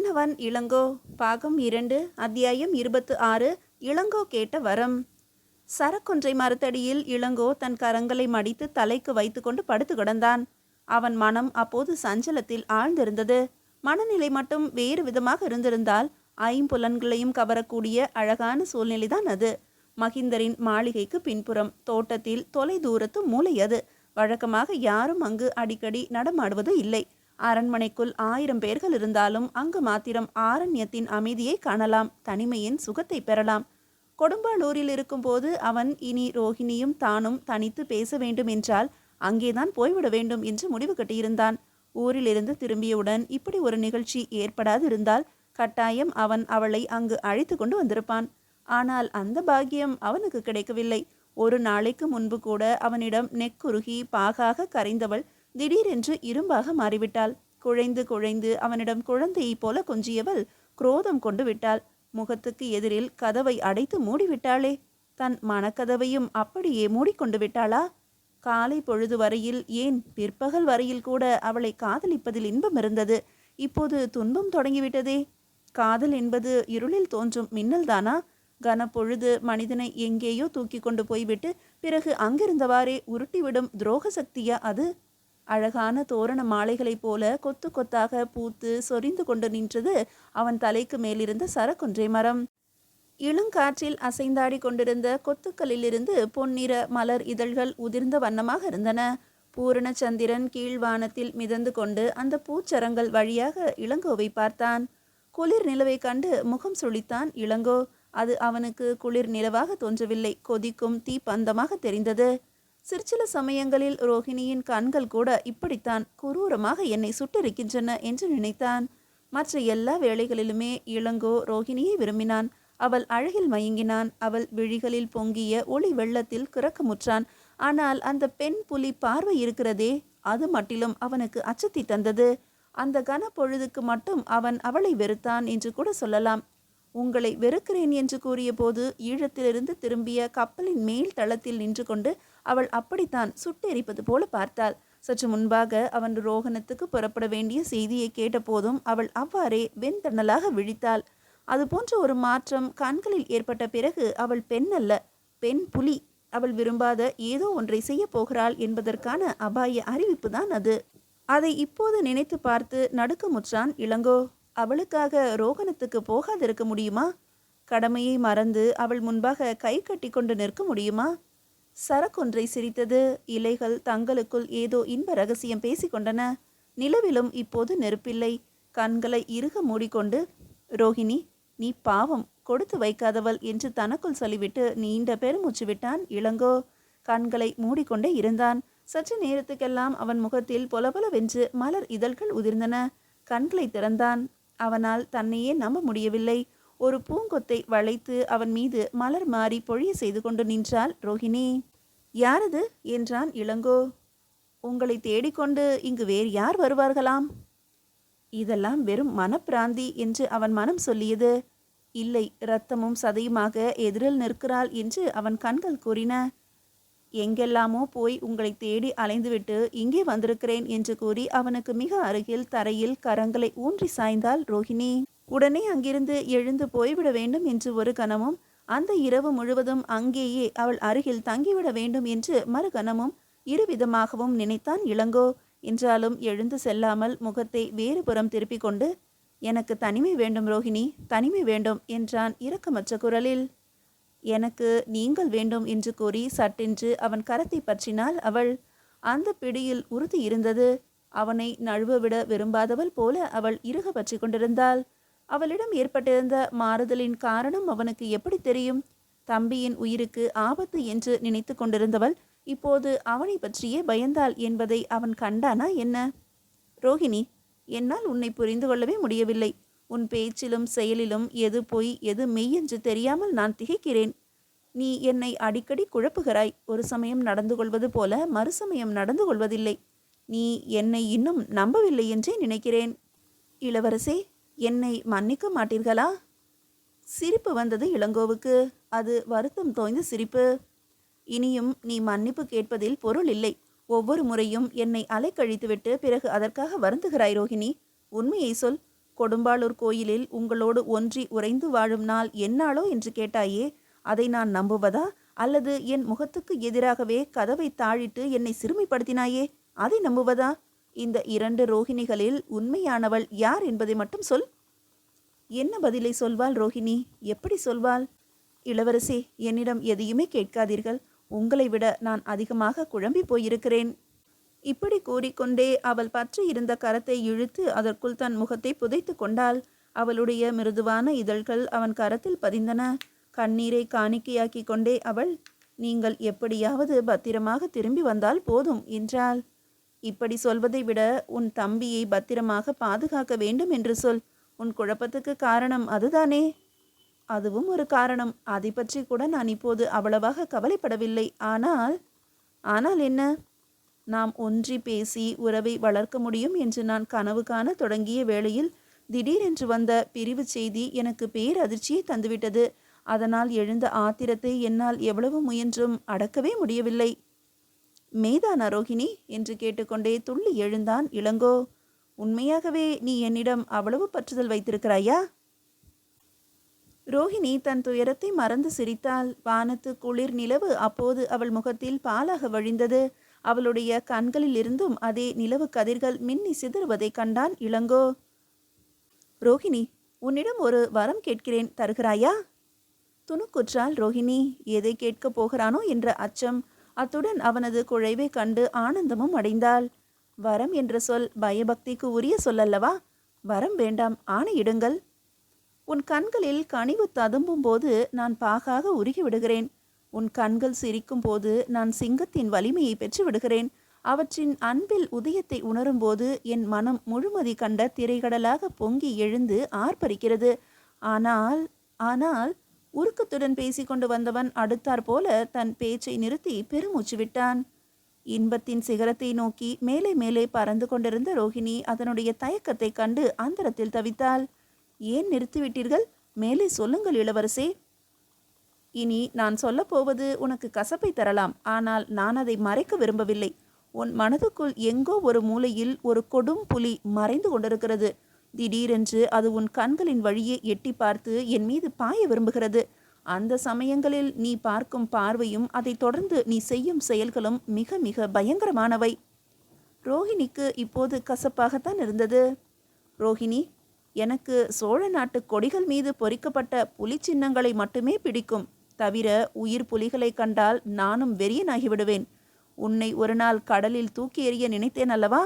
சொன்னவன் இளங்கோ. பாகம் 2, அத்தியாயம் 26. இளங்கோ கேட்ட வரம். சரக்கொன்றை மரத்தடியில் இளங்கோ தன் கரங்களை மடித்து தலைக்கு வைத்து கொண்டு படுத்து கிடந்தான். அவன் மனம் அப்போது சஞ்சலத்தில் ஆழ்ந்திருந்தது. மனநிலை மட்டும் வேறு விதமாக இருந்திருந்தால் ஐம்புலன்களையும் கவரக்கூடிய அழகான சூழ்நிலைதான் அது. மகிந்தரின் மாளிகைக்கு பின்புறம் தோட்டத்தில் தொலை தூரத்து மூலை அது. வழக்கமாக யாரும் அங்கு அடிக்கடி நடமாடுவது இல்லை. அரண்மனைக்குள் 1000 பேர்கள் இருந்தாலும் அங்கு மாத்திரம் ஆரண்யத்தின் அமைதியை காணலாம், தனிமையின் சுகத்தை பெறலாம். கொடும்பாளூரில் இருக்கும்போது அவன் இனி ரோஹிணியும் தானும் தனித்து பேச வேண்டும் என்றால் அங்கேதான் போய்விட வேண்டும் என்று முடிவு கட்டியிருந்தான். ஊரிலிருந்து திரும்பியவுடன் இப்படி ஒரு நிகழ்ச்சி ஏற்படாது இருந்தால் கட்டாயம் அவன் அவளை அங்கு அழைத்து கொண்டு வந்திருப்பான். ஆனால் அந்த பாக்கியம் அவனுக்கு கிடைக்கவில்லை. ஒரு நாளைக்கு முன்பு கூட அவனிடம் நெக்குருகி பாகாக கரைந்தவள் திடீரென்று இரும்பாக மாறிவிட்டாள். குழைந்து குழைந்து அவனிடம் குழந்தையைப் போல கொஞ்சியவள் குரோதம் கொண்டு விட்டாள். முகத்துக்கு எதிரில் கதவை அடைத்து மூடிவிட்டாளே. தன் மனக்கதவையும் அப்படியே மூடிக்கொண்டு விட்டாளா? காலை பொழுது வரையில், ஏன் பிற்பகல் வரையில் கூட அவளை காதலிப்பதில் இன்பம் இருந்தது. இப்போது துன்பம் தொடங்கிவிட்டதே. காதல் என்பது இருளில் தோன்றும் மின்னல்தானா? கனப்பொழுது மனிதனை எங்கேயோ தூக்கி கொண்டு போய்விட்டு பிறகு அங்கிருந்தவாறே உருட்டிவிடும் துரோக சக்தியா அது? அழகான தோரண மாலைகளைப் போல கொத்து கொத்தாக பூத்து சொரிந்து கொண்டு நின்றது அவன் தலைக்கு மேலிருந்த சரக்கொன்றை மரம். இளங்காற்றில் அசைந்தாடி கொண்டிருந்த கொத்துக்களிலிருந்து பொன்னிற மலர் இதழ்கள் உதிர்ந்த வண்ணமாக இருந்தன. பூரண சந்திரன் கீழ்வானத்தில் மிதந்து கொண்டு அந்த பூச்சரங்கள் வழியாக இளங்கோவை பார்த்தான். குளிர் நிலவை கண்டு முகம் சுளித்தான் இளங்கோ. அது அவனுக்கு குளிர் நிலவாக தோன்றவில்லை, கொதிக்கும் தீப்பந்தமாக தெரிந்தது. சிற்சில சமயங்களில் ரோஹிணியின் கண்கள் கூட இப்படித்தான் குரூரமாக என்னை சுட்டரிக்கின்றன என்று நினைத்தான். மற்ற எல்லா வேளைகளிலுமே இளங்கோ ரோஹிணியை விரும்பினான். அவள் அழகில் மயங்கினான். அவள் விழிகளில் பொங்கிய ஒளி வெள்ளத்தில் கிறக்கமுற்றான். ஆனால் அந்த பெண் புலி பார்வை இருக்கிறதே, அது மட்டிலும் அவனுக்கு அச்சத்தை தந்தது. அந்த கனப்பொழுதுக்கு மட்டும் அவன் அவளை வெறுத்தான் என்று கூட சொல்லலாம். உங்களை வெறுக்கிறேன் என்று கூறிய போது ஈழத்திலிருந்து திரும்பிய கப்பலின் மேல் தளத்தில் நின்று கொண்டு அவள் அப்படித்தான் சுட்டெரிப்பது போல பார்த்தாள். சற்று முன்பாக அவன் ரோகணத்துக்கு புறப்பட வேண்டிய செய்தியை கேட்டபோதும் அவள் அவ்வாறே வெண்தண்ணலாக விழித்தாள். அதுபோன்ற ஒரு மாற்றம் கண்களில் ஏற்பட்ட பிறகு அவள் பெண் அல்ல, பெண் புலி. அவள் விரும்பாத ஏதோ ஒன்றை செய்ய போகிறாள் என்பதற்கான அபாய அறிவிப்பு தான் அது. அதை இப்போது நினைத்து பார்த்து நடுக்கமுற்றான் இளங்கோ. அவளுக்காக ரோகணத்துக்கு போகாதிருக்க முடியுமா? கடமையை மறந்து அவள் முன்பாக கை கட்டி கொண்டு நிற்க முடியுமா? சரக்கொன்றை சிரித்தது. இலைகள் தங்களுக்குள் ஏதோ இன்ப ரகசியம் பேசிக்கொண்டன. நிலவிலும் இப்போது நெருப்பில்லை. கண்களை இறுக மூடிக்கொண்டு, ரோஹிணி, நீ பாவம், கொடுத்து வைக்காதவள் என்று தனக்குள் சொல்லிவிட்டு நீண்ட பெருமூச்சு விட்டான் இளங்கோ. கண்களை மூடிக்கொண்டே இருந்தான். சற்று நேரத்துக்கெல்லாம் அவன் முகத்தில் பொலபொலவென்று மலர் இதழ்கள் உதிர்ந்தன. கண்களை திறந்தான். அவனால் தன்னையே நம்ப முடியவில்லை. ஒரு பூங்கொத்தை வளைத்து அவன் மீது மலர் மாறி பொழிய செய்து கொண்டு நின்றாள் ரோஹிணி. யாரது என்றான் இளங்கோ. உங்களை தேடிக்கொண்டு இங்கு வேறு யார் வருவார்களாம்? இதெல்லாம் வெறும் மனப்பிராந்தி என்று அவன் மனம் சொல்லியது. இல்லை, இரத்தமும் சதையுமாக எதிரில் நிற்கிறாள் என்று அவன் கண்கள் கூறின. எங்கெல்லாமோ போய் உங்களை தேடி அலைந்துவிட்டு இங்கே வந்திருக்கிறேன் என்று கூறி அவனுக்கு மிக அருகில் தரையில் கரங்களை ஊன்றி சாய்ந்தாள் ரோஹிணி. உடனே அங்கிருந்து எழுந்து போய்விட வேண்டும் என்று ஒரு கணமும், அந்த இரவு முழுவதும் அங்கேயே அவள் அருகில் தங்கிவிட வேண்டும் என்று மறுகணமும் இருவிதமாகவும் நினைத்தான் இளங்கோ. என்றாலும் எழுந்து செல்லாமல் முகத்தை வேறு புறம் திருப்பிக் கொண்டு, எனக்கு தனிமை வேண்டும் ரோஹிணி, தனிமை வேண்டும் என்றான் இரக்கமற்ற குரலில். எனக்கு நீங்கள் வேண்டும் என்று கூறி சட்டென்று அவன் கரத்தை பற்றினாள் அவள். அந்த பிடியில் உறுதி இருந்தது. அவனை நழுவ விட விரும்பாதவள் போல அவள் இறுக பற்றி கொண்டிருந்தாள். அவளிடம் ஏற்பட்டிருந்த மாறுதலின் காரணம் அவனுக்கு எப்படி தெரியும்? தம்பியின் உயிருக்கு ஆபத்து என்று நினைத்து கொண்டிருந்தவள் இப்போது அவனை பற்றியே பயந்தாள் என்பதை அவன் கண்டானா என்ன? ரோஹிணி, என்னால் உன்னை புரிந்து கொள்ளவே முடியவில்லை. உன் பேச்சிலும் செயலிலும் எது பொய் எது மெய் என்று தெரியாமல் நான் திகைக்கிறேன். நீ என்னை அடிக்கடி குழப்புகிறாய். ஒரு சமயம் நடந்து கொள்வது போல மறுசமயம் நடந்து கொள்வதில்லை. நீ என்னை இன்னும் நம்பவில்லை என்றே நினைக்கிறேன். இளவரசே, என்னை மன்னிக்க மாட்டீர்களா? சிரிப்பு வந்தது இளங்கோவுக்கு. அது வருத்தம் தோய்ந்த சிரிப்பு. இனியும் நீ மன்னிப்பு கேட்பதில் பொருள் இல்லை. ஒவ்வொரு முறையும் என்னை அலைக்கழித்துவிட்டு பிறகு அதற்காக வருந்துகிறாய் ரோஹிணி. உண்மையை சொல். கொடும்பாளூர் கோயிலில் உங்களோடு ஒன்றி உறைந்து வாழும் நாள் எந்நாளோ என்று கேட்டாயே, அதை நான் நம்புவதா, அல்லது என் முகத்துக்கு எதிராகவே கதவை தாழிட்டு என்னை சிறுமைப்படுத்தினாயே, அதை நம்புவதா? இந்த 2 ரோகிணிகளில் உண்மையானவள் யார் என்பதை மட்டும் சொல். என்ன பதிலை சொல்வாள் ரோஹிணி? எப்படி சொல்வாள்? இளவரசே, என்னிடம் எதையுமே கேட்காதீர்கள். உங்களை விட நான் அதிகமாக குழம்பி போயிருக்கிறேன். இப்படி கூறிக்கொண்டே அவள் பற்றி இருந்த கரத்தை இழுத்து அதற்குள் தன் முகத்தை புதைத்து கொண்டாள். அவளுடைய மிருதுவான இதழ்கள் அவன் கரத்தில் பதிந்தன. கண்ணீரை காணிக்கையாக்கி கொண்டே அவள், நீங்கள் எப்படியாவது பத்திரமாக திரும்பி வந்தால் போதும் என்றாள். இப்படி சொல்வதை விட உன் தம்பியை பத்திரமாக பாதுகாக்க வேண்டும் என்று சொல். உன் குழப்பத்துக்கு காரணம் அதுதானே? அதுவும் ஒரு காரணம். அதை பற்றி கூட நான் இப்போது அவ்வளவாக கவலைப்படவில்லை. ஆனால் என்ன? நாம் ஒன்றி பேசி உறவை வளர்க்க முடியும் என்று நான் கனவு காண தொடங்கிய வேளையில் திடீரென்று வந்த பிரிவு செய்தி எனக்கு பேரதிர்ச்சியை தந்துவிட்டது. அதனால் எழுந்த ஆத்திரத்தை என்னால் எவ்வளவு முயன்றும் அடக்கவே முடியவில்லை. மெய்தானா ரோஹிணி என்று கேட்டுக்கொண்டே துள்ளி எழுந்தான் இளங்கோ. உண்மையாகவே நீ என்னிடம் அவ்வளவு பற்றுதல் வைத்திருக்கிறாயா? ரோஹிணி தன் துயரத்தை மறந்து சிரித்தாள். வானத்து குளிர் நிலவு அப்போது அவள் முகத்தில் பாலாக வழிந்தது. அவளுடைய கண்களில் இருந்தும் அதே நிலவு கதிர்கள் மின்னி சிதறுவதை கண்டான் இளங்கோ. ரோஹிணி, உன்னிடம் ஒரு வரம் கேட்கிறேன், தருகிறாயா? துணுக்குற்றாள் ரோஹிணி. எதை கேட்கப் போகிறானோ என்ற அச்சம், அத்துடன் அவனது குழைவை கண்டு ஆனந்தமும் அடைந்தாள். வரம் என்ற சொல் பயபக்திக்கு உரிய சொல்லல்லவா? வரம் வேண்டாம், ஆணையிடுங்கள். உன் கண்களில் கனிவு ததும்பும் போது நான் பாகாக உருகி விடுகிறேன். உன் கண்கள் சிரிக்கும் போது நான் சிங்கத்தின் வலிமையை பெற்று விடுகிறேன். அவற்றின் அன்பில் உதயத்தை உணரும்போது என் மனம் முழுமதி கண்ட திரைகடலாக பொங்கி எழுந்து ஆர்ப்பரிக்கிறது. ஆனால் உருக்கத்துடன் பேசிக்கொண்டு வந்தவன் அடுத்தாற் போல தன் பேச்சை நிறுத்தி பெருமூச்சு விட்டான். இன்பத்தின் சிகரத்தை நோக்கி மேலே மேலே பறந்து கொண்டிருந்த ரோஹிணி அதனுடைய தயக்கத்தை கண்டு அந்தரத்தில் தவித்தாள். ஏன் நிறுத்திவிட்டீர்கள்? மேலே சொல்லுங்கள் இளவரசே. இனி நான் சொல்லப்போவது உனக்கு கசப்பை தரலாம். ஆனால் நான் அதை மறைக்க விரும்பவில்லை. உன் மனதுக்குள் எங்கோ ஒரு மூலையில் ஒரு கொடும் புலி மறைந்து கொண்டிருக்கிறது. திடீரென்று அது உன் கண்களின் வழியே எட்டி பார்த்து என் மீது பாய விரும்புகிறது. அந்த சமயங்களில் நீ பார்க்கும் பார்வையும் அதை தொடர்ந்து நீ செய்யும் செயல்களும் மிக மிக பயங்கரமானவை. ரோஹிணிக்கு இப்போது கசப்பாகத்தான் இருந்தது. ரோஹிணி, எனக்கு சோழ நாட்டு கொடிகள் மீது பொறிக்கப்பட்ட புலி சின்னங்களை மட்டுமே பிடிக்கும். தவிர உயிர் புலிகளை கண்டால் நானும் வெறியனாகிவிடுவேன். உன்னை ஒரு நாள் கடலில் தூக்கி எறிய நினைத்தேன் அல்லவா?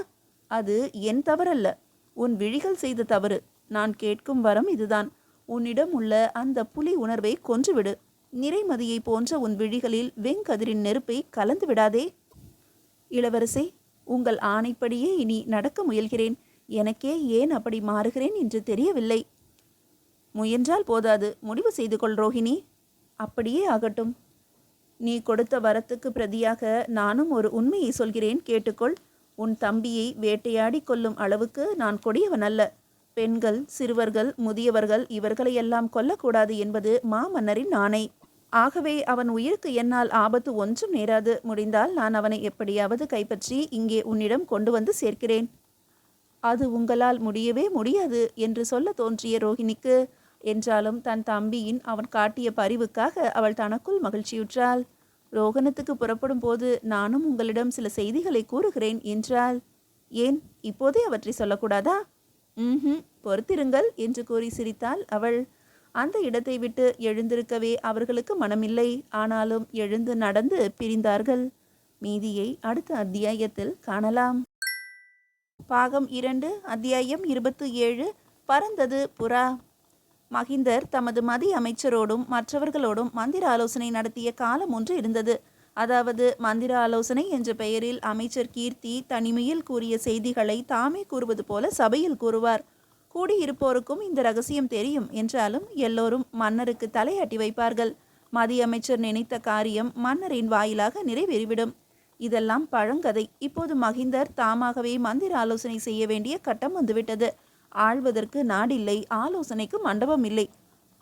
அது என் தவறல்ல, உன் விழிகள் செய்த தவறு. நான் கேட்கும் வரம் இதுதான். உன்னிடம் உள்ள அந்த புலி உணர்வை கொன்றுவிடு. நிறைமதியை போன்ற உன் விழிகளில் வெங்கதிரின் நெருப்பை கலந்து விடாதே. இளவரசே, உங்கள் ஆணைப்படியே இனி நடக்க முயல்கிறேன். எனக்கே ஏன் அப்படி மாறுகிறேன் என்று தெரியவில்லை. முயன்றால் போதாது, முடிவு செய்து கொள் ரோஹிணி. அப்படியே ஆகட்டும். நீ கொடுத்த வரத்துக்கு பிரதியாக நானும் ஒரு உண்மையை சொல்கிறேன், கேட்டுக்கொள். உன் தம்பியை வேட்டையாடி கொல்லும் அளவுக்கு நான் கொடியவன் அல்ல. பெண்கள், சிறுவர்கள், முதியவர்கள் இவர்களையெல்லாம் கொல்லக்கூடாது என்பது மாமன்னரின் ஆணை. ஆகவே அவன் உயிருக்கு என்னால் ஆபத்து ஒன்றும் நேராது. முடிந்தால் நான் அவனை எப்படியாவது கைப்பற்றி இங்கே உன்னிடம் கொண்டு வந்து சேர்க்கிறேன். அது உங்களால் முடியவே முடியாது என்று சொல்ல தோன்றிய ரோஹிணிக்கு, என்றாலும் தன் தம்பியின் அவன் காட்டிய பரிவுக்காக அவள் தனக்குள் மகிழ்ச்சியுற்றாள். ரோகணத்துக்கு புறப்படும் போது நானும் உங்களிடம் சில செய்திகளை கூறுகிறேன் என்றாள். ஏன், இப்போதே அவற்றை சொல்லக்கூடாதா? பொறுத்திருங்கள் என்று கூறி சிரித்தாள் அவள். அந்த இடத்தை விட்டு எழுந்திருக்கவே அவர்களுக்கு மனமில்லை. ஆனாலும் எழுந்து நடந்து பிரிந்தார்கள். மீதியை அடுத்த அத்தியாயத்தில் காணலாம். பாகம் 2, அத்தியாயம் 27. பறந்தது புறா. மகிந்தர் தமது மதி அமைச்சரோடும் மற்றவர்களோடும் மந்திர ஆலோசனை நடத்திய காலம் ஒன்று இருந்தது. அதாவது மந்திர ஆலோசனை என்ற பெயரில் அமைச்சர் கீர்த்தி தனிமையில் கூறிய செய்திகளை தாமே கூறுவது போல சபையில் கூறுவார். கூடியிருப்போருக்கும் இந்த ரகசியம் தெரியும் என்றாலும் எல்லோரும் மன்னருக்கு தலையாட்டி வைப்பார்கள். மதி அமைச்சர் நினைத்த காரியம் மன்னரின் வாயிலாக நிறைவேறிவிடும். இதெல்லாம் பழங்கதை. இப்போது மகிந்தர் தாமாகவே மந்திர ஆலோசனை செய்ய வேண்டிய கட்டம் வந்துவிட்டது. ஆள்வதற்கு நாடில்லை, ஆலோசனைக்கு மண்டபம் இல்லை,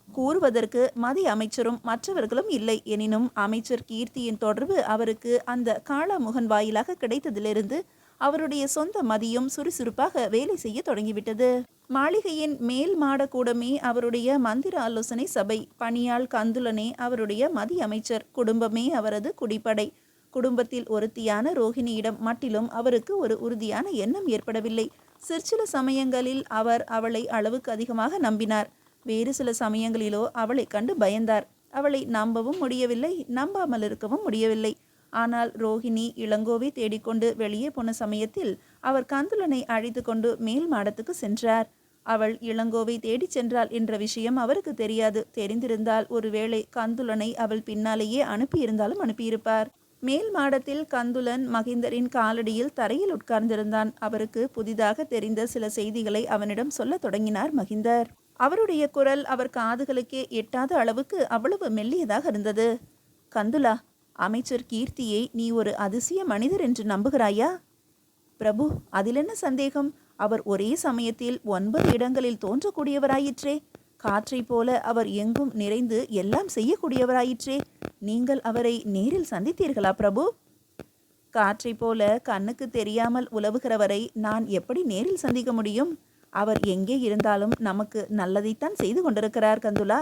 கூறுவதற்கு மதி அமைச்சரும் மற்றவர்களும் இல்லை. எனினும் அமைச்சர் கீர்த்தியின் தொடர்பு அவருக்கு அந்த காளாமுகன் வாயிலாக கிடைத்ததிலிருந்து அவருடைய சொந்த மதியும் சுறுசுறுப்பாக வேலை செய்ய தொடங்கிவிட்டது. மாளிகையின் மேல் மாட கூடமே அவருடைய மந்திர ஆலோசனை சபை. பணியாள் கந்துலனே அவருடைய மதி அமைச்சர். குடும்பமே அவரது குடிப்படை. குடும்பத்தில் ஒருத்தியான ரோஹிணியிடம் மட்டிலும் அவருக்கு ஒரு உறுதியான எண்ணம் ஏற்படவில்லை. சிற்சில சமயங்களில் அவர் அவளை அளவுக்கு அதிகமாக நம்பினார். வேறு சில சமயங்களிலோ அவளை கண்டு பயந்தார். அவளை நம்பவும் முடியவில்லை, நம்பாமல் இருக்கவும் முடியவில்லை. ஆனால் ரோஹிணி இளங்கோவை தேடிக்கொண்டு வெளியே போன சமயத்தில் அவர் கந்துலனை அழைத்து கொண்டு மேல் மாடத்துக்கு சென்றார். அவள் இளங்கோவை தேடிச் சென்றாள் என்ற விஷயம் அவருக்கு தெரியாது. தெரிந்திருந்தால் ஒருவேளை கந்துலனை அவள் பின்னாலேயே அனுப்பியிருந்தாலும் அனுப்பியிருப்பார். மேல் மாடத்தில் கந்துலன் மகிந்தரின் காலடியில் தரையில் உட்கார்ந்திருந்தான். அவருக்கு புதிதாக தெரிந்த சில செய்திகளை அவனிடம் சொல்லத் தொடங்கினார் மகிந்தர். அவருடைய குரல் அவர் காதுகளுக்கே எட்டாத அளவுக்கு அவ்வளவு மெல்லியதாக இருந்தது. கந்துலா, அமைச்சர் கீர்த்தியை நீ ஒரு அதிசய மனிதர் என்று நம்புகிறாயா? பிரபு, அதில் என்ன சந்தேகம்? அவர் ஒரே சமயத்தில் 9 இடங்களில் தோன்றக்கூடியவராயிற்றே. காற்றை போல அவர் எங்கும் நிறைந்து எல்லாம் செய்யக்கூடியவராயிற்றே. நீங்கள் அவரை நேரில் சந்தித்தீர்களா பிரபு? காற்றை போல கண்ணுக்கு தெரியாமல் உலவுகிறவரை நான் எப்படி நேரில் சந்திக்க முடியும்? அவர் எங்கே இருந்தாலும் நமக்கு நல்லதைத்தான் செய்து கொண்டிருக்கிறார் கந்துலா.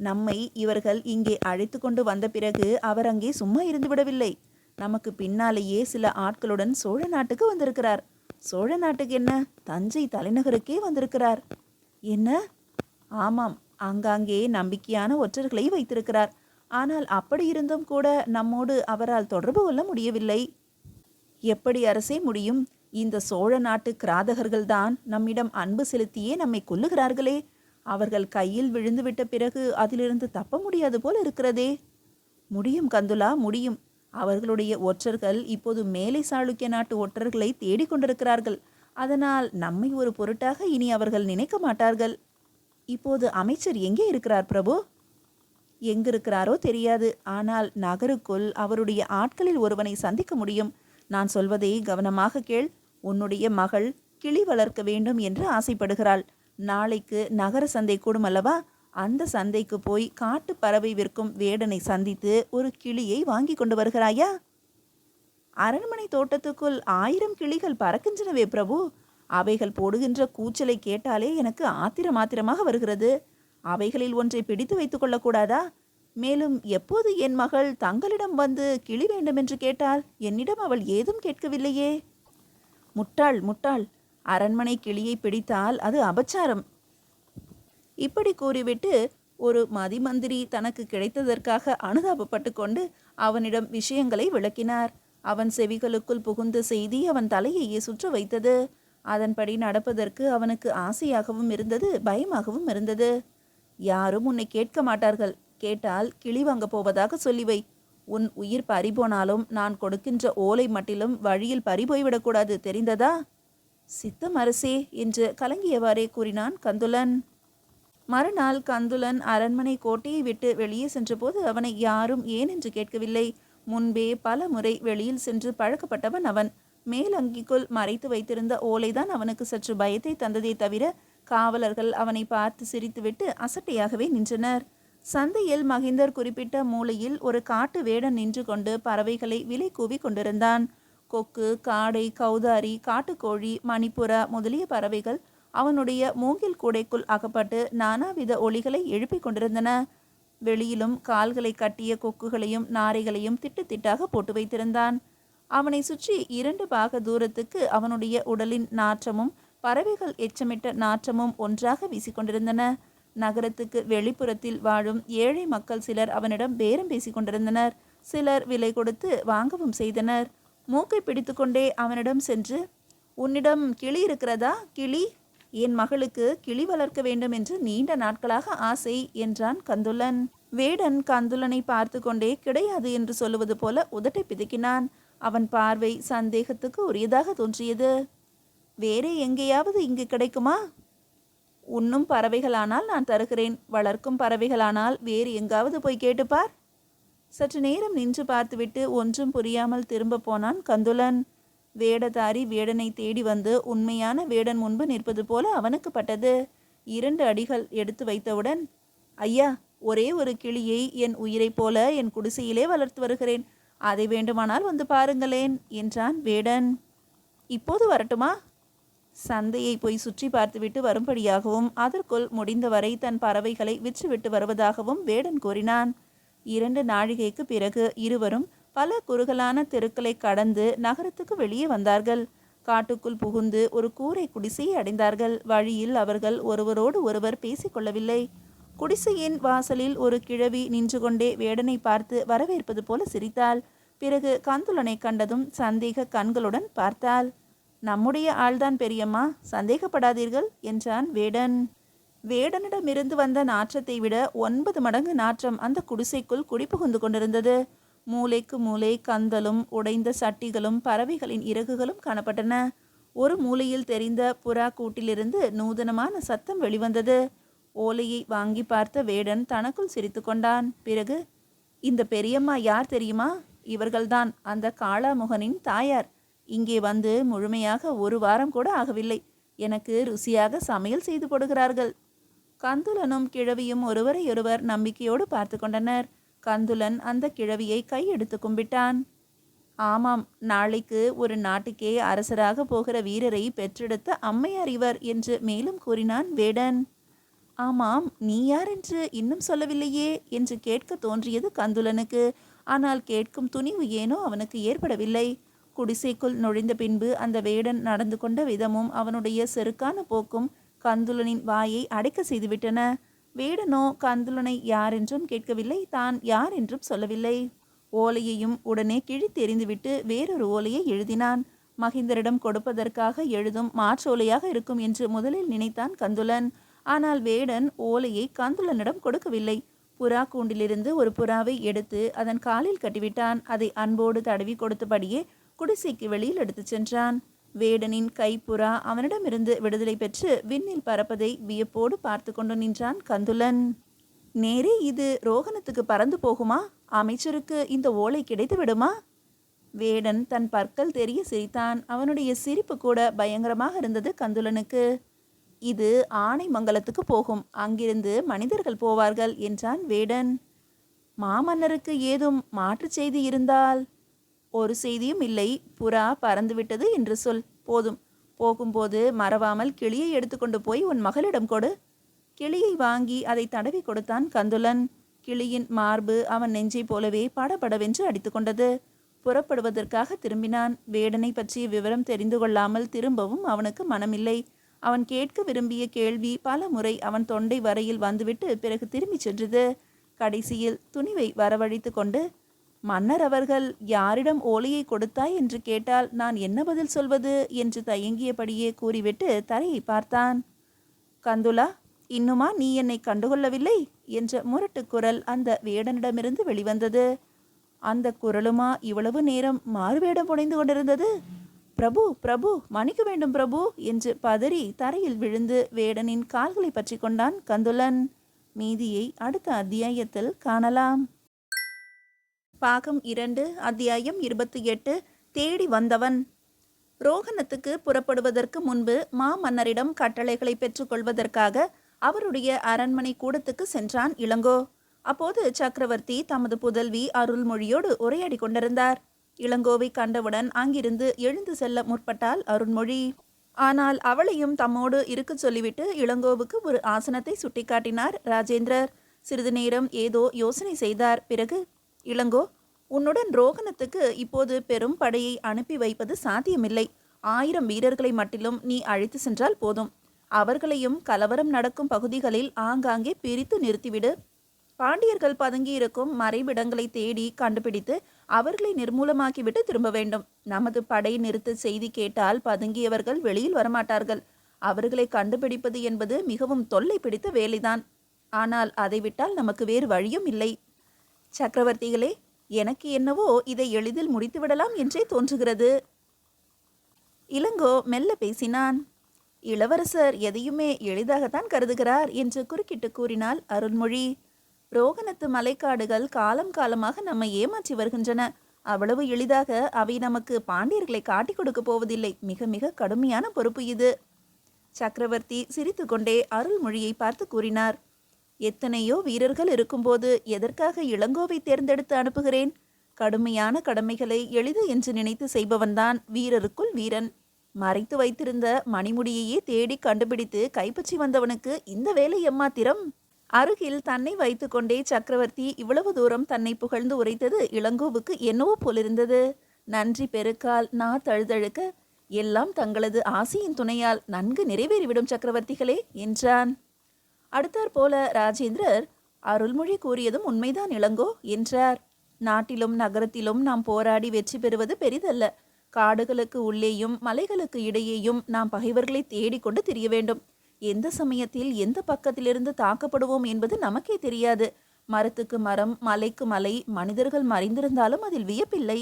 நம்மை இவர்கள் இங்கே அழைத்து கொண்டு வந்த பிறகு அவர் அங்கே சும்மா இருந்து விடவில்லை. நமக்கு பின்னாலேயே சில ஆட்களுடன் சோழ நாட்டுக்கு வந்திருக்கிறார். சோழ நாட்டுக்கு என்ன, தஞ்சை தலைநகருக்கே வந்திருக்கிறார். என்ன? ஆமாம், ஆங்காங்கே நம்பிக்கையான ஒற்றர்களை வைத்திருக்கிறார். ஆனால் அப்படி இருந்தும் கூட நம்மோடு அவரால் தொடர்பு கொள்ள முடியவில்லை. எப்படி அரசே முடியும்? இந்த சோழ நாட்டு கிராதகர்கள்தான் நம்மிடம் அன்பு செலுத்தியே நம்மை கொல்லுகிறார்களே. அவர்கள் கையில் விழுந்துவிட்ட பிறகு அதிலிருந்து தப்ப முடியாது போல் இருக்கிறதே. முடியும் கந்துலா, முடியும். அவர்களுடைய ஒற்றர்கள் இப்போது மேலை சாளுக்கிய நாட்டு ஒற்றர்களை தேடிக்கொண்டிருக்கிறார்கள். அதனால் நம்மை ஒரு பொருட்டாக இனி அவர்கள் நினைக்க மாட்டார்கள். இப்போது அமைச்சர் எங்கே இருக்கிறார் பிரபு? எங்கிருக்கிறாரோ தெரியாது. ஆனால் நகருக்குள் அவருடைய ஆட்களில் ஒருவனை சந்திக்க முடியும். நான் சொல்வதை கவனமாக கேள். உன்னுடைய மகள் கிளி வளர்க்க வேண்டும் என்று ஆசைப்படுகிறாள். நாளைக்கு நகர சந்தை கூடும் அல்லவா? அந்த சந்தைக்கு போய் காட்டு பறவை விற்கும் வேடனை சந்தித்து ஒரு கிளியை வாங்கி கொண்டு வருகிறாயா? அரண்மனை தோட்டத்துக்குள் 1000 கிளிகள் பறக்கின்றனவே பிரபு. அவைகள் போடுகின்ற கூச்சலை கேட்டாலே எனக்கு ஆத்திரமாக வருகிறது. அவைகளில் ஒன்றை பிடித்து வைத்து கொள்ளக்கூடாதா? மேலும் எப்போது என் மகள் தங்களிடம் வந்து கிளி வேண்டுமென்று கேட்டாள்? என்னிடம் அவள் ஏதும் கேட்கவில்லையே. முட்டாள் முட்டாள், அரண்மனை கிளியை பிடித்தால் அது அபச்சாரம். இப்படி கூறிவிட்டு ஒரு மதிமந்திரி தனக்கு கிடைத்ததற்காக அனுதாபப்பட்டு கொண்டு அவனிடம் விஷயங்களை விளக்கினார். அவன் செவிகளுக்குள் புகுந்த செய்தி அவன் தலையையே சுற்ற வைத்தது. அதன்படி நடப்பதற்கு அவனுக்கு ஆசையாகவும் இருந்தது, பயமாகவும் இருந்தது. யாரும் உன்னை கேட்க மாட்டார்கள். கேட்டால் கிளி வாங்க போவதாக சொல்லிவை. உன் உயிர் பறிபோனாலும் நான் கொடுக்கின்ற ஓலை மட்டிலும் வழியில் பறிபோய்விடக்கூடாது, தெரிந்ததா? சித்தம் அரசே என்று கலங்கியவாறே கூறினான் கந்துலன். மறுநாள் கந்துலன் அரண்மனை கோட்டையை விட்டு வெளியே சென்றபோது அவனை யாரும் ஏன் என்று கேட்கவில்லை. முன்பே பல முறை வெளியில் சென்று பழக்கப்பட்டவன் அவன். மேலங்கிக்குள் மறைத்து வைத்திருந்த ஓலைதான் அவனுக்கு சற்று பயத்தை தந்ததே தவிர காவலர்கள் அவனை பார்த்து சிரித்துவிட்டு அசட்டையாகவே நின்றனர். சந்தையில் மகிந்தர் குறிப்பிட்ட மூலையில் ஒரு காட்டு வேடன் நின்று கொண்டு பறவைகளை விலை கூவி கொண்டிருந்தான். கொக்கு, காடை, கௌதாரி, காட்டுக்கோழி, மணிப்புறா முதலிய பறவைகள் அவனுடைய மூங்கில் கூடைக்குள் அகப்பட்டு நானாவித ஒலிகளை எழுப்பிக் கொண்டிருந்தன. வெளியிலும் கால்களை கட்டிய கொக்குகளையும் நாரைகளையும் திட்டு திட்டாக போட்டு வைத்திருந்தான். அவனை சுற்றி 2 பாக தூரத்துக்கு அவனுடைய உடலின் நாற்றமும் பறவைகள் எச்சமிட்ட நாற்றமும் ஒன்றாக வீசிக்கொண்டிருந்தன. நகரத்துக்கு வெளிப்புறத்தில் வாழும் ஏழை மக்கள் சிலர் அவனிடம் பேரம் பேசி கொண்டிருந்தனர். சிலர் விலை கொடுத்து வாங்கவும் செய்தனர். மூக்கை பிடித்து கொண்டே அவனிடம் சென்று, உன்னிடம் கிளி இருக்கிறதா? கிளி? என் மகளுக்கு கிளி வளர்க்க வேண்டும் என்று நீண்ட நாட்களாக ஆசை என்றான் கந்துலன். வேடன் கந்துலனை பார்த்து கொண்டே கிடையாது என்று சொல்லுவது போல உதட்டை பிதுக்கினான். அவன் பார்வை சந்தேகத்துக்கு உரியதாக தோன்றியது. வேறே எங்கேயாவது இங்கு கிடைக்குமா? உண்ணும் பறவைகளானால் நான் தருகிறேன். வளர்க்கும் பறவைகளானால் வேறு எங்காவது போய் கேட்டுப்பார். சற்று நேரம் நின்று பார்த்துவிட்டு ஒன்றும் புரியாமல் திரும்ப போனான் கந்துலன். வேடதாரி வேடனை தேடி வந்து உண்மையான வேடன் முன்பு நிற்பது போல அவனுக்கு பட்டது. 2 அடிகள் எடுத்து வைத்தவுடன், ஐயா, ஒரே ஒரு கிளியை என் உயிரைப் போல என் குடிசையிலே வளர்த்து வருகிறேன். அதை வேண்டுமானால் வந்து பாருங்களேன் என்றான் வேடன். இப்போது வரட்டுமா? சந்தையை போய் சுற்றி பார்த்துவிட்டு வரும்படியாகவும் அதற்குள் முடிந்தவரை தன் பறவைகளை விற்றுவிட்டு வருவதாகவும் வேடன் கூறினான். 2 நாழிகைக்கு பிறகு இருவரும் பல குறுகலான தெருக்களை கடந்து நகரத்துக்கு வெளியே வந்தார்கள். காட்டுக்குள் புகுந்து ஒரு கூரை குடிசையை அடைந்தார்கள். வழியில் அவர்கள் ஒருவரோடு ஒருவர் பேசிக்கொள்ளவில்லை. குடிசையின் வாசலில் ஒரு கிழவி நின்று கொண்டே வேடனை பார்த்து வரவேற்பது போல சிரித்தாள். பிறகு கந்துலனை கண்டதும் சந்தேக கண்களுடன் பார்த்தாள். நம்முடைய ஆள்தான் பெரியம்மா, சந்தேகப்படாதீர்கள் என்றான் வேடன். வேடனிடமிருந்து வந்த நாற்றத்தை விட 9 மடங்கு நாற்றம் அந்த குடிசைக்குள் குடிபுகுந்து கொண்டிருந்தது. மூலைக்கு மூலை கந்தலும் உடைந்த சட்டிகளும் பறவைகளின் இறகுகளும் காணப்பட்டன. ஒரு மூலையில் தெரிந்த புறா கூட்டிலிருந்து நூதனமான சத்தம் வெளிவந்தது. ஓலையை வாங்கி பார்த்த வேடன் தனக்குள் சிரித்து கொண்டான். பிறகு, இந்த பெரியம்மா யார் தெரியுமா? இவர்கள்தான் அந்த காளாமுகனின் தாயார். இங்கே வந்து முழுமையாக 1 வாரம் கூட ஆகவில்லை. எனக்கு ருசியாக சமையல் செய்து போடுகிறார்கள். கந்துலனும் கிழவியும் ஒருவரையொருவர் நம்பிக்கையோடு பார்த்து கொண்டனர். கந்துலன் அந்த கிழவியை கையெடுத்து கும்பிட்டான். ஆமாம், நாளைக்கு ஒரு நாட்டுக்கே அரசராக போகிற வீரரை பெற்றெடுத்த அம்மையார் இவர் என்று மேலும் கூறினான் வேடன். ஆமாம், நீ யார் என்று இன்னும் சொல்லவில்லையே என்று கேட்க தோன்றியது கந்துலனுக்கு. ஆனால் கேட்கும் துணிவு ஏனோ அவனுக்கு ஏற்படவில்லை. குடிசைக்குள் நுழைந்த பின்பு அந்த வேடன் நடந்து கொண்ட விதமும் அவனுடைய செருக்கான போக்கும் கந்துலனின் வாயை அடைக்க செய்துவிட்டன. வேடனோ கந்துலனை யாரென்றும் கேட்கவில்லை, தான் யார் என்றும் சொல்லவில்லை. ஓலையையும் உடனே கிழித்தெறிந்துவிட்டு வேறொரு ஓலையை எழுதினான். மகிந்தரிடம் கொடுப்பதற்காக எழுதும் மாற்றோலையாக இருக்கும் என்று முதலில் நினைத்தான் கந்துலன். ஆனால் வேடன் ஓலையை கந்துலனிடம் கொடுக்கவில்லை. புறா கூண்டிலிருந்து ஒரு புறாவை எடுத்து அதன் காலில் கட்டிவிட்டான். அதை அன்போடு தடவி கொடுத்தபடியே குடிசைக்கு வெளியில் எடுத்துச் சென்றான். வேடனின் கைப்புறா அவனிடமிருந்து விடுதலை பெற்று விண்ணில் பறப்பதை வியப்போடு பார்த்து கொண்டு நின்றான் கந்துலன். நேரே இது ரோகணத்துக்கு பறந்து போகுமா? அமைச்சருக்கு இந்த ஓலை கிடைத்து விடுமா? வேடன் தன் பற்கள் தெரிய சிரித்தான். அவனுடைய சிரிப்பு கூட பயங்கரமாக இருந்தது கந்துலனுக்கு. இது ஆனைமங்கலத்துக்கு போகும், அங்கிருந்து மனிதர்கள் போவார்கள் என்றான் வேடன். மாமன்னருக்கு ஏதும் மாற்று செய்தி இருந்தால்? ஒரு செய்தியும் இல்லை, புறா பறந்துவிட்டது என்று சொல் போதும். போகும்போது மறவாமல் கிளியை எடுத்துக்கொண்டு போய் உன் மகளிடம் கொடு. கிளியை வாங்கி அதை தடவி கொடுத்தான் கந்துலன். கிளியின் மார்பு அவன் நெஞ்சை போலவே படபடவென்று அடித்து கொண்டது. புறப்படுவதற்காக திரும்பினான். வேடனை பற்றிய விவரம் தெரிந்து கொள்ளாமல் திரும்பவும் அவனுக்கு மனமில்லை. அவன் கேட்க விரும்பிய கேள்வி பல முறை அவன் தொண்டை வரையில் வந்துவிட்டு பிறகு திரும்பி சென்றது. கடைசியில் துணிவை வரவழைத்து கொண்டு, மன்னர் அவர்கள் யாரிடம் ஓலையை கொடுத்தாய் என்று கேட்டால் நான் என்ன பதில் சொல்வது என்று தயங்கியபடியே கூறிவிட்டு தரையை பார்த்தான். கந்துலா, இன்னுமா நீ என்னை கண்டுகொள்ளவில்லை என்ற முரட்டு குரல் அந்த வேடனிடமிருந்து வெளிவந்தது. அந்த குரலுமா இவ்வளவு நேரம் மாறுவேடம் புனைந்து கொண்டிருந்தது? பிரபு, பிரபு, மன்னிக்க வேண்டும் பிரபு என்று பதறி தரையில் விழுந்து வேடனின் கால்களை பற்றி கொண்டான் கந்துலன். மீதியை அடுத்த அத்தியாயத்தில் காணலாம். பாகம் 2, அத்தியாயம் 28. தேடி வந்தவன். ரோகணத்துக்கு புறப்படுவதற்கு முன்பு மாமன்னரிடம் கட்டளைகளை பெற்றுக்கொள்வதற்காக அவருடைய அரண்மனை கூடத்துக்கு சென்றான் இளங்கோ. அப்போது சக்கரவர்த்தி தமது புதல்வி அருள்மொழியோடு உரையாடி கொண்டிருந்தார். இளங்கோவை கண்டவுடன் அங்கிருந்து எழுந்து செல்ல முற்பட்டாள் அருண்மொழி. ஆனால் அவளையும் தம்மோடு இருக்க சொல்லிவிட்டு இளங்கோவுக்கு ஒரு ஆசனத்தை சுட்டிக்காட்டினார் ராஜேந்திரர். சிறிது நேரம் ஏதோ யோசனை செய்தார். பிறகு, இளங்கோ, உன்னுடன் ரோகணத்துக்கு இப்போது பெரும் படையை அனுப்பி வைப்பது சாத்தியமில்லை. 1000 வீரர்களை மட்டிலும் நீ அழைத்து சென்றால் போதும். அவர்களையும் கலவரம் நடக்கும் பகுதிகளில் ஆங்காங்கே பிரித்து நிறுத்திவிடு. பாண்டியர்கள் பதுங்கியிருக்கும் மறைவிடங்களை தேடி கண்டுபிடித்து அவர்களை நிர்மூலமாக்கிவிட்டு திரும்ப வேண்டும். நமது படை நிறுத்த செய்தி கேட்டால் பதுங்கியவர்கள் வெளியில் வரமாட்டார்கள். அவர்களை கண்டுபிடிப்பது என்பது மிகவும் தொல்லை பிடித்த வேலைதான். ஆனால் அதை விட்டால் நமக்கு வேறு வழியும் இல்லை. சக்கரவர்த்திகளே, எனக்கு என்னவோ இதை எளிதில் முடித்துவிடலாம் என்றே தோன்றுகிறது. இளங்கோ மெல்ல பேசினான். இளவரசர் எதையுமே எளிதாகத்தான் கருதுகிறார் என்று குறுக்கிட்டு கூறினாள் அருண்மொழி. ரோகணத்து மலைக்காடுகள் காலம் காலமாக நம்மை ஏமாற்றி வருகின்றன. அவ்வளவு எளிதாக அவை நமக்கு பாண்டியர்களை காட்டி கொடுக்க போவதில்லை. மிக மிக கடுமையான பொறுப்பு இது. சக்கரவர்த்தி சிரித்து கொண்டே அருள்மொழியை பார்த்து கூறினார். எத்தனையோ வீரர்கள் இருக்கும்போது எதற்காக இளங்கோவை தேர்ந்தெடுத்து அனுப்புகிறேன்? கடுமையான கடமைகளை எளிது என்று நினைத்து செய்பவன்தான் வீரருக்குள் வீரன். மறைத்து வைத்திருந்த மணிமுடியையே தேடி கண்டுபிடித்து கைப்பற்றி வந்தவனுக்கு இந்த வேலை எம்மாத்திரம்? அருகில் தன்னை வைத்துக்கொண்டே சக்கரவர்த்தி இவ்வளவு தூரம் தன்னை புகழ்ந்து உரைத்தது இளங்கோவுக்கு என்னவோ போலிருந்தது. நன்றி பெருக்கால் தழுதழுக்க, எல்லாம் தங்களது ஆசையின் துணையால் நன்கு நிறைவேறிவிடும் சக்கரவர்த்திகளே என்றான். அடுத்தாற் போல ராஜேந்திரர், அருள்மொழி கூறியதும் உண்மைதான் இளங்கோ என்றார். நாட்டிலும் நகரத்திலும் நாம் போராடி வெற்றி பெறுவது பெரிதல்ல. காடுகளுக்கு உள்ளேயும் மலைகளுக்கு இடையேயும் நாம் பகைவர்களை தேடிக்கொண்டு திரிய வேண்டும். எந்த சமயத்தில் எந்த பக்கத்திலிருந்து தாக்கப்படுவோம் என்பது நமக்கே தெரியாது. மரத்துக்கு மரம், மலைக்கு மலை, மனிதர்கள் மறைந்திருந்தாலும் அதில் வியப்பில்லை.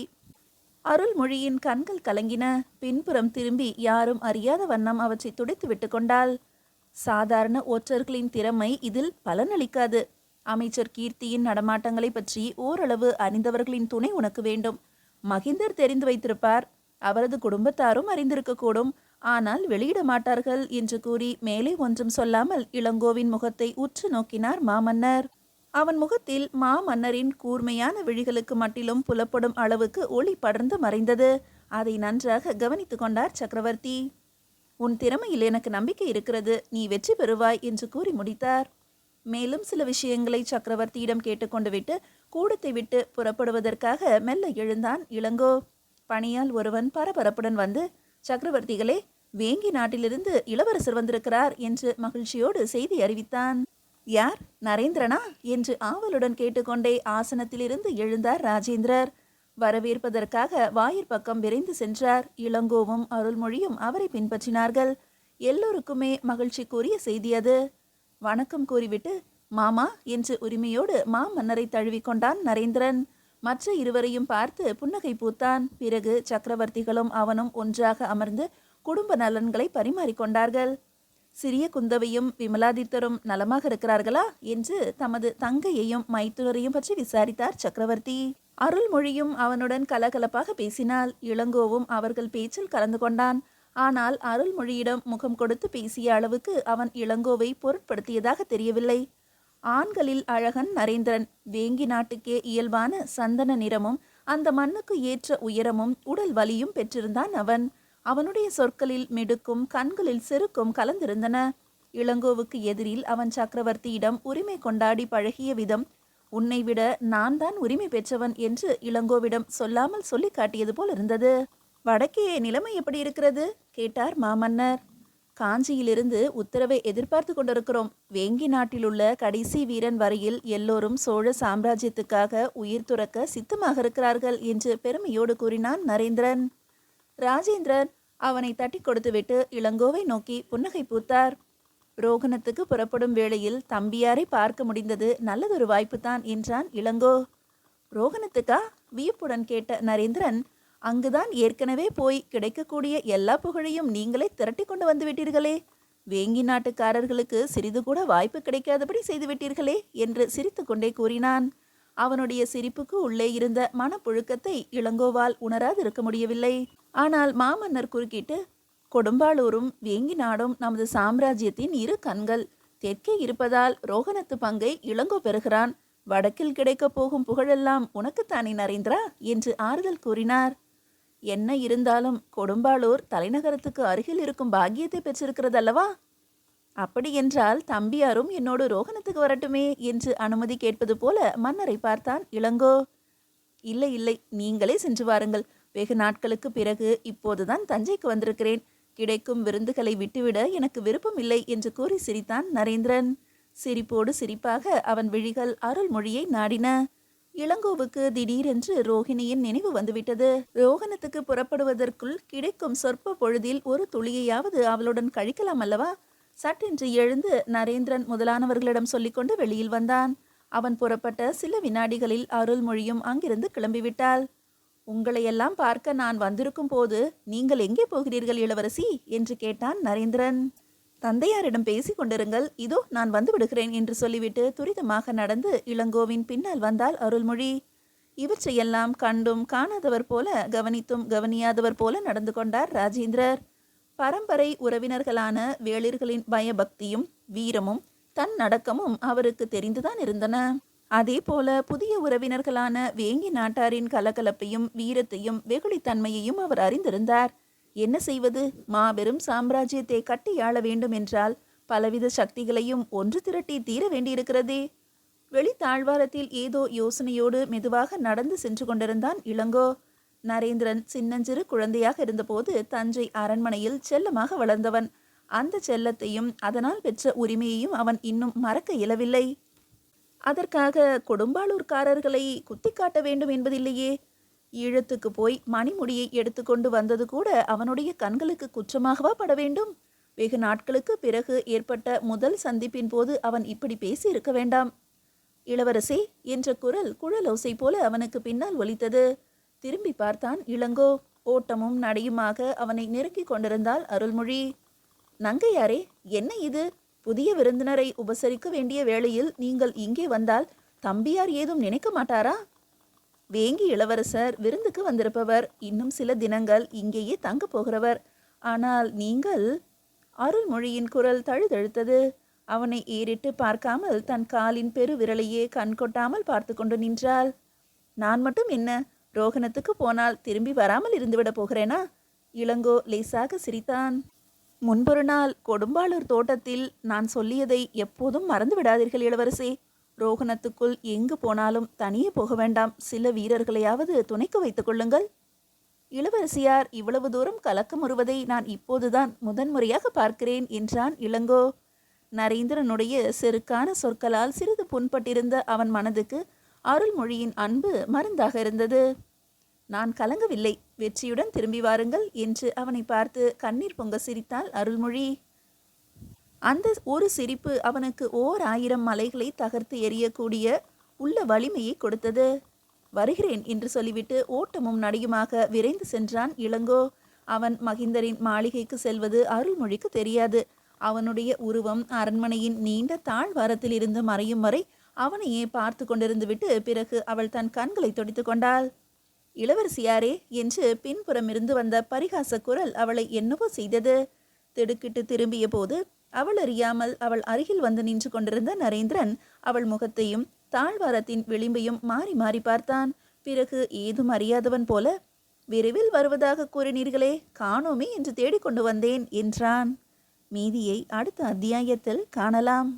அருள்மொழியின் கண்கள் கலங்கின. பின்புறம் திரும்பி யாரும் அறியாத வண்ணம் அவற்றை துடைத்து விட்டு கொண்டாள். சாதாரண ஒற்றர்களின் திறமை இதில் பலனளிக்காது. அமைச்சர் கீர்த்தியின் நடமாட்டங்களை பற்றி ஓரளவு அறிந்தவர்களின் துணை உனக்கு வேண்டும். மகிந்தர் தெரிந்து வைத்திருப்பார், அவரது குடும்பத்தாரும் அறிந்திருக்கக்கூடும். ஆனால் வெளியிட மாட்டார்கள் என்று கூறி மேலே ஒன்றும் சொல்லாமல் இளங்கோவின் முகத்தை உற்று நோக்கினார் மாமன்னர். அவன் முகத்தில் மாமன்னரின் கூர்மையான விழிகளுக்கு மட்டிலும் புலப்படும் அளவுக்கு ஒளி படர்ந்து மறைந்தது. அதை நன்றாக கவனித்து கொண்டார் சக்கரவர்த்தி. உன் திறமையில் எனக்கு நம்பிக்கை இருக்கிறது, நீ வெற்றி பெறுவாய் என்று கூறி முடித்தார். மேலும் சில விஷயங்களை சக்கரவர்த்தியிடம் கேட்டுக்கொண்டு விட்டு கூடத்தை விட்டு புறப்படுவதற்காக மெல்ல எழுந்தான் இளங்கோ. பணியால் ஒருவன் பரபரப்புடன் வந்து, சக்கரவர்த்திகளே, வேங்கி நாட்டிலிருந்து இளவரசர் வந்திருக்கிறார் என்று மகிழ்ச்சியோடு செய்தி அறிவித்தான். யார், நரேந்திரனா என்று ஆவலுடன் கேட்டுக்கொண்டே ஆசனத்திலிருந்து எழுந்தார் ராஜேந்திரர். வரவேற்பதற்காக வாயிற்பக்கம் விரைந்து சென்றார். இளங்கோவும் அருள்மொழியும் அவரை பின்பற்றினார்கள். எல்லோருக்குமே மகிழ்ச்சிக்குரிய செய்தி அது. வணக்கம் கூறிவிட்டு மாமா என்று உரிமையோடு மாமன்னரை தழுவிக்கொண்டான் நரேந்திரன். மற்ற இருவரையும் பார்த்து புன்னகை பூத்தான். பிறகு சக்கரவர்த்திகளும் அவனும் ஒன்றாக அமர்ந்து குடும்ப நலன்களை பரிமாறிக்கொண்டார்கள். சிறிய குந்தவையும் விமலாதித்தரும் நலமாக இருக்கிறார்களா என்று தமது தங்கையையும் மைத்துனரையும் பற்றி விசாரித்தார் சக்கரவர்த்தி. அருள்மொழியும் அவனுடன் கலகலப்பாக பேசினாள். இளங்கோவும் அவர்கள் பேச்சில் கலந்து கொண்டான். ஆனால் அருள்மொழியிடம் முகம் கொடுத்து பேசிய அளவுக்கு அவன் இளங்கோவை பொருட்படுத்தியதாக தெரியவில்லை. ஆண்களில் அழகன் நரேந்திரன். வேங்கி நாட்டுக்கே இயல்பான சந்தன நிறமும் அந்த மண்ணுக்கு ஏற்ற உயரமும் உடல் வலியும் பெற்றிருந்தான் அவன். அவனுடைய சொற்களில் மிடுக்கும் கண்களில் செருக்கும் கலந்திருந்தன. இளங்கோவுக்கு எதிரில் அவன் சக்கரவர்த்தியிடம் உரிமை கொண்டாடி பழகிய விதம், உன்னை விட நான் தான் உரிமை பெற்றவன் என்று இளங்கோவிடம் சொல்லாமல் சொல்லி காட்டியது போல் இருந்தது. வடக்கே நிலைமை எப்படி இருக்கிறது கேட்டார் மாமன்னர். காஞ்சியிலிருந்து உத்தரவை எதிர்பார்த்து கொண்டிருக்கிறோம். வேங்கி நாட்டிலுள்ள கடைசி வீரன் வரையில் எல்லோரும் சோழ சாம்ராஜ்யத்துக்காக உயிர் துறக்க சித்தமாக இருக்கிறார்கள் என்று பெருமையோடு கூறினான் நரேந்திரன். ராஜேந்திரன் அவனை தட்டி கொடுத்துவிட்டு இளங்கோவை நோக்கி புன்னகை பூத்தார். ரோகணத்துக்கு புறப்படும் வேளையில் தம்பியாரை பார்க்க முடிந்தது நல்லதொரு வாய்ப்புதான் என்றான் இளங்கோ. ரோகணத்துக்கா? வியப்புடன் கேட்ட நரேந்திரன், அங்குதான் ஏற்கனவே போய் கிடைக்கக்கூடிய எல்லா புகழையும் நீங்களே திரட்டி கொண்டு வந்து விட்டீர்களே. வேங்கி நாட்டுக்காரர்களுக்கு சிறிது கூட வாய்ப்பு கிடைக்காதபடி செய்து விட்டீர்களே என்று சிரித்து கொண்டே கூறினான். அவனுடைய சிரிப்புக்கு உள்ளே இருந்த மனப்புழுக்கத்தை இளங்கோவால் உணராதிருக்க முடியவில்லை. ஆனால் மாமன்னர் குறுக்கிட்டு, கொடும்பாளூரும் வேங்கி நாடும் நமது சாம்ராஜ்யத்தின் இரு கண்கள். தெற்கே இருப்பதால் ரோகணத்து பங்கை இளங்கோ பெறுகிறான். வடக்கில் கிடைக்கப் போகும் புகழெல்லாம் உனக்குத்தானே நரேந்திரா என்று ஆறுதல் கூறினார். என்ன இருந்தாலும் கொடும்பாளூர் தலைநகரத்துக்கு அருகில் இருக்கும் பாக்கியத்தை பெற்றிருக்கிறதல்லவா? அப்படியென்றால் தம்பியாரும் என்னோடு ரோகணத்துக்கு வரட்டுமே என்று அனுமதி கேட்பது போல மன்னரை பார்த்தான் இளங்கோ. இல்லை இல்லை, நீங்களே சென்று வாருங்கள். வெகு நாட்களுக்கு பிறகு இப்போதுதான் தஞ்சைக்கு வந்திருக்கிறேன். கிடைக்கும் விருந்துகளை விட்டுவிட எனக்கு விருப்பம் இல்லை என்று கூறி சிரித்தான் நரேந்திரன். சிரிப்போடு சிரிப்பாக அவன் விழிகள் அருள்மொழியை நாடின. இளங்கோவுக்கு திடீரென்று ரோகிணியின் நினைவு வந்துவிட்டது. ரோகணத்துக்கு புறப்படுவதற்குள் கிடைக்கும் சொற்ப பொழுதில் ஒரு துளியையாவது அவளுடன் கழிக்கலாம் அல்லவா? சட்டென்று எழுந்து நரேந்திரன் முதலானவர்களிடம் சொல்லிக்கொண்டு வெளியில் வந்தான். அவன் புறப்பட்ட சில வினாடிகளில் அருள்மொழியும் அங்கிருந்து கிளம்பிவிட்டாள். உங்களையெல்லாம் பார்க்க நான் வந்திருக்கும் போது நீங்கள் எங்கே போகிறீர்கள் இளவரசி என்று கேட்டான் நரேந்திரன். தந்தையாரிடம் பேசி கொண்டிருங்கள், இதோ நான் வந்து விடுகிறேன் என்று சொல்லிவிட்டு துரிதமாக நடந்து இளங்கோவின் பின்னால் வந்தாள் அருள்மொழி. இவற்றையெல்லாம் கண்டும் காணாதவர் போல கவனித்தும் கவனியாதவர் போல நடந்து கொண்டார் ராஜேந்திரர். பரம்பரை உறவினர்களான வேளிர்களின் பயபக்தியும் வீரமும் தன் நடக்கமும் அவருக்கு தெரிந்துதான் இருந்தன. அதே போல புதிய உறவினர்களான வேங்கி நாட்டாரின் கலகலப்பையும் வீரத்தையும் வெகுளித்தன்மையையும் அவர் அறிந்திருந்தார். என்ன செய்வது? மாபெரும் சாம்ராஜ்யத்தை கட்டியாள வேண்டும் என்றால் பலவித சக்திகளையும் ஒன்று திரட்டி தீர வேண்டியிருக்கிறதே. வெளி தாழ்வாரத்தில் ஏதோ யோசனையோடு மெதுவாக நடந்து சென்று கொண்டிருந்தான் இளங்கோ. நரேந்திரன் சின்னஞ்சிறு குழந்தையாக இருந்தபோது தஞ்சை அரண்மனையில் செல்லமாக வளர்ந்தவன். அந்த செல்லத்தையும் அதனால் பெற்ற உரிமையையும் அவன் இன்னும் மறக்க இயலவில்லை. அதற்காக கொடும்பாளூர்காரர்களை குத்தி காட்ட வேண்டும் என்பதில்லையே. ஈழத்துக்கு போய் மணிமுடியை எடுத்துக்கொண்டு வந்தது கூட அவனுடைய கண்களுக்கு குற்றமாகவா பட வேண்டும்? வெகு நாட்களுக்கு பிறகு ஏற்பட்ட முதல் சந்திப்பின் போது அவன் இப்படி பேசி இருக்க வேண்டாம். இளவரசே என்ற குரல் குழலோசை போல அவனுக்கு பின்னால் ஒலித்தது. திரும்பி பார்த்தான் இளங்கோ. ஓட்டமும் நடையுமாக அவனை நெருங்கி கொண்டிருந்தாள் அருள்மொழி. நங்கையாரே, என்ன இது? புதிய விருந்தினரை உபசரிக்க வேண்டிய வேளையில் நீங்கள் இங்கே வந்தால் தம்பியார் ஏதும் நினைக்க மாட்டாரா? வேங்கி இளவரசர் விருந்துக்கு வந்திருப்பவர். இன்னும் சில தினங்கள் இங்கேயே தங்க போகிறவர். ஆனால் நீங்கள்... அருள்மொழியின் குரல் தழுதழுத்தது. அவனை ஏறிட்டு பார்க்காமல் தன் காலின் பெரு விரலையே கண் கொட்டாமல் பார்த்து கொண்டு நின்றாள். நான் மட்டும் என்ன, ரோகணத்துக்கு போனால் திரும்பி வராமல் இருந்துவிடப் போகிறேனா? இளங்கோ லேசாக சிரித்தான். முன்பொரு நாள் கொடும்பாளூர் தோட்டத்தில் நான் சொல்லியதை எப்போதும் மறந்து விடாதீர்கள் இளவரசே. ரோகணத்துக்குள் எங்கு போனாலும் தனியே போக வேண்டாம். சில வீரர்களையாவது துணைக்கு வைத்துக் கொள்ளுங்கள். இளவரசியார் இவ்வளவு தூரம் கலக்கமுறுவதை நான் இப்போதுதான் முதன்முறையாக பார்க்கிறேன் என்றான் இளங்கோ. நரேந்திரனுடைய செருக்கான சொற்களால் சிறிது புண்பட்டிருந்த அவன் மனதுக்கு அருள்மொழியின் அன்பு மருந்தாக இருந்தது. நான் கலங்கவில்லை, வெற்றியுடன் திரும்பி வாருங்கள் என்று அவனை பார்த்து கண்ணீர் பொங்க சிரித்தாள் அருள்மொழி. அந்த ஒரு சிரிப்பு அவனுக்கு 1000 மலைகளை தகர்த்து எறியக்கூடிய உள்ள வலிமையை கொடுத்தது. வருகிறேன் என்று சொல்லிவிட்டு ஓட்டமும் நடையுமாக விரைந்து சென்றான் இளங்கோ. அவன் மகிந்தரின் மாளிகைக்கு செல்வது அருள்மொழிக்கு தெரியாது. அவனுடைய உருவம் அரண்மனையின் நீண்ட தாழ்வாரத்தில் இருந்து மறையும் வரை அவனையே பார்த்து கொண்டிருந்து விட்டு பிறகு அவள் தன் கண்களை துடைத்து கொண்டாள். இளவரசியாரே என்று பின்புறமிருந்து வந்த பரிகாச குரல் அவளை என்னவோ செய்தது. திடுக்கிட்டு திரும்பிய போது அவள் அறியாமல் அவள் அருகில் வந்து நின்று கொண்டிருந்த நரேந்திரன் அவள் முகத்தையும் தாழ்வாரத்தின் விளிம்பையும் மாறி மாறி பார்த்தான். பிறகு ஏதும் அறியாதவன் போல, விரைவில் வருவதாக கூறினீர்களே, காணோமே என்று தேடிக்கொண்டு வந்தேன் என்றான். மீதியை அடுத்த அத்தியாயத்தில் காணலாம்.